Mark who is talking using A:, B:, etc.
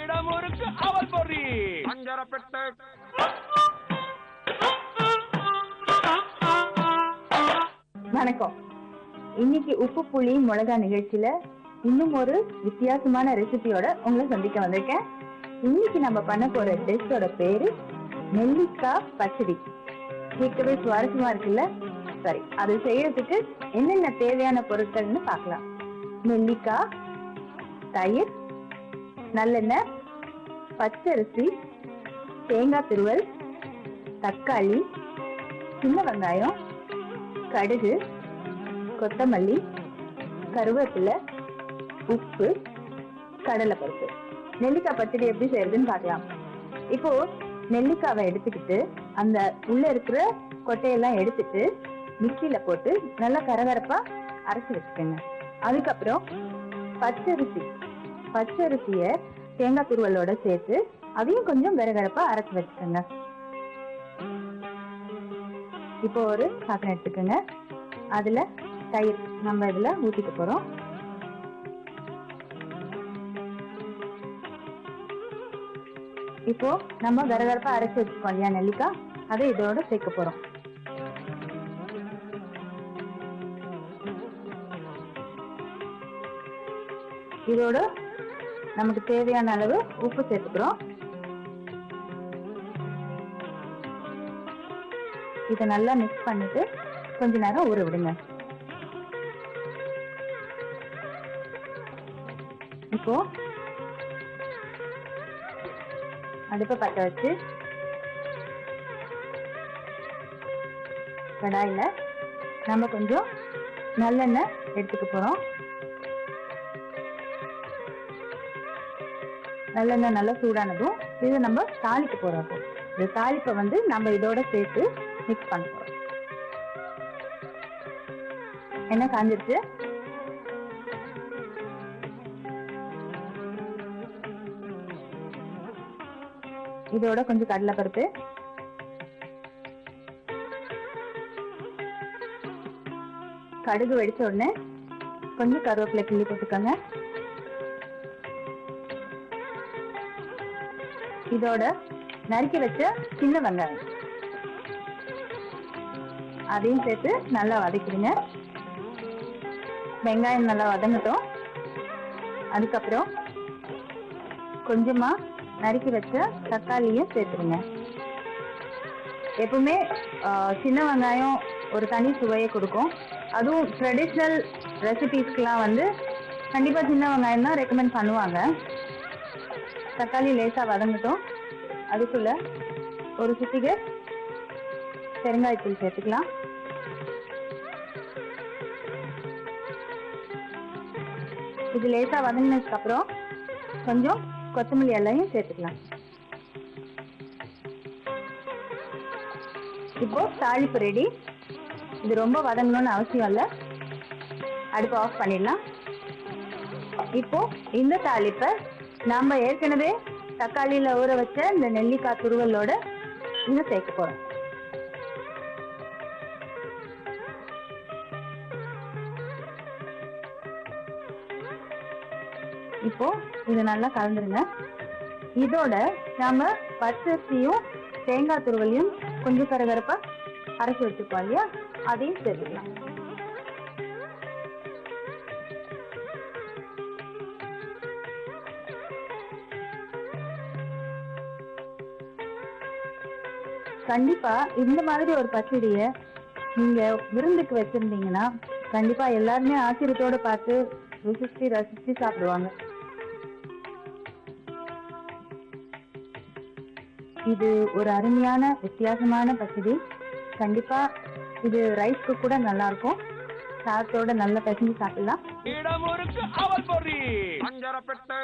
A: இடமுறுக்கு அவல் பொறி அஞ்சரப்பெட்டு.
B: வணக்கம். இன்னைக்கு உப்பு புளி மிளகா நிகழ்ச்சியில இன்னும் ஒரு வித்தியாசமான ரெசிபியோட உங்களை சந்திக்க வந்திருக்கேன். இன்னைக்கு நம்ம பண்ண போற டிஷ்ஷோட பேரு நெல்லிக்காய் பச்சடி. கேட்கவே சுவாரஸ்யமா இருக்குல்ல? சரி, அது செய்யறதுக்கு என்னென்ன தேவையான பொருட்கள்னு பார்க்கலாம். நெல்லிக்காய், தயிர், நல்லெண்ணெய், பச்சரிசி, தேங்காய் துருவல், தக்காளி, சின்ன வெங்காயம், கடுகு, கொத்தமல்லி, கருவேப்பிலை, உப்பு, கடலைப்பருப்பு. நெல்லிக்காய் பச்சடி எப்படி செய்யறதுன்னு பார்க்கலாம். இப்போ நெல்லிக்காவை எடுத்துக்கிட்டு அந்த உள்ள இருக்கிற கொட்டையெல்லாம் எடுத்துட்டு மிக்சியில போட்டு நல்லா கரகரப்பா அரைச்சி வச்சுக்கோங்க. அதுக்கப்புறம் பச்சரிசிய தேங்காய் துருவலோட சேர்த்து அதையும் கொஞ்சம் கரகரப்பா அரைச்சி வச்சுக்கோங்க. இப்போ ஒரு பாத்திரம் எடுத்துக்கோங்க. அதுல தயிர் நம்ம இதுல ஊத்திக்க போறோம். இப்போ நம்ம கரகரப்பா அரைச்சி வச்சுக்கோம் இல்லையா நெல்லிக்காய், அதை இதோட சேர்க்க போறோம். இதோட நமக்கு தேவையான அளவு உப்பு சேர்த்துக்கிறோம். இதை நல்லா மிக்ஸ் பண்ணிட்டு கொஞ்ச நேரம் ஊற விடுங்க. இப்போ அடுப்பை பற்ற வச்சு கடாயில நம்ம கொஞ்சம் நல்லெண்ணெய் எடுத்துக்க போறோம். நல்லெண்ணெய் நல்லா சூடானதும் இது நம்ம தாளிக்க போறோம். இந்த தாளிப்பை நம்ம இதோட சேர்த்து மிக்ஸ் பண்ண போறோம். எண்ணெய் காஞ்சிருச்சு. இதோட கொஞ்சம் கடலைப்பருப்பு, கடுகு வெடிச்ச உடனே கொஞ்சம் கருவேப்பிலை கிள்ளி போட்டுக்கோங்க. இதோட நறுக்கி வச்ச சின்ன வெங்காயம் அதையும் சேர்த்து நல்லா வதக்கிடுங்க. வெங்காயம் நல்லா வதங்கட்டும். அதுக்கப்புறம் கொஞ்சமா நறுக்கி வச்ச தக்காளியும் சேர்த்துருங்க. எப்பவுமே சின்ன வெங்காயம் ஒரு தனி சுவையை கொடுக்கும். அதுவும் ட்ரெடிஷ்னல் ரெசிபீஸ்க்கெலாம் கண்டிப்பா சின்ன வெங்காயம் தான் ரெக்கமெண்ட் பண்ணுவாங்க. தக்காளி லேசா வதங்கட்டும். அதுக்குள்ள ஒரு சிட்டிகை பெருங்காயத்தூள் சேர்த்துக்கலாம். இது லேசா வதங்கினதுக்கு அப்புறம் கொஞ்சம் கொத்தமல்லி எல்லாம் சேர்த்துக்கலாம். இப்போ தாளிப்பு ரெடி. இது ரொம்ப வதங்கணும்னு அவசியம் இல்லை. அடுப்பு ஆஃப் பண்ணிடலாம். இப்போ இந்த தாளிப்பை நாம ஏற்கனவே தக்காளியில ஊற வச்ச இந்த நெல்லிக்காய் துருவலோட இங்க சேர்க்க போறோம். இப்போ இது நல்லா கலந்துருங்க. இதோட நாம பச்சரிசியும் தேங்காய் துருவலையும் கொஞ்சம் கரகரப்பா அரைச்சி வச்சுப்போம் இல்லையா, அதையும் சேர்த்துக்கலாம். கண்டிப்பா இந்த மாதிரி ஒரு பச்சடிய நீங்க விருந்துக்கு வச்சிருந்தீங்கன்னா கண்டிப்பா எல்லாருமே ஆச்சரியத்தோட பார்த்து ரசிச்சு சாப்பிடுவாங்க. இது ஒரு அருமையான வித்தியாசமான பச்சடி. கண்டிப்பா இது ரைஸ்க்கு கூட நல்லா இருக்கும். சாதத்தோட நல்லா பிசைஞ்சு சாப்பிடலாம்.
A: இடமுறுக்கு அவல் பொறி அஞ்சரப்பெட்டு.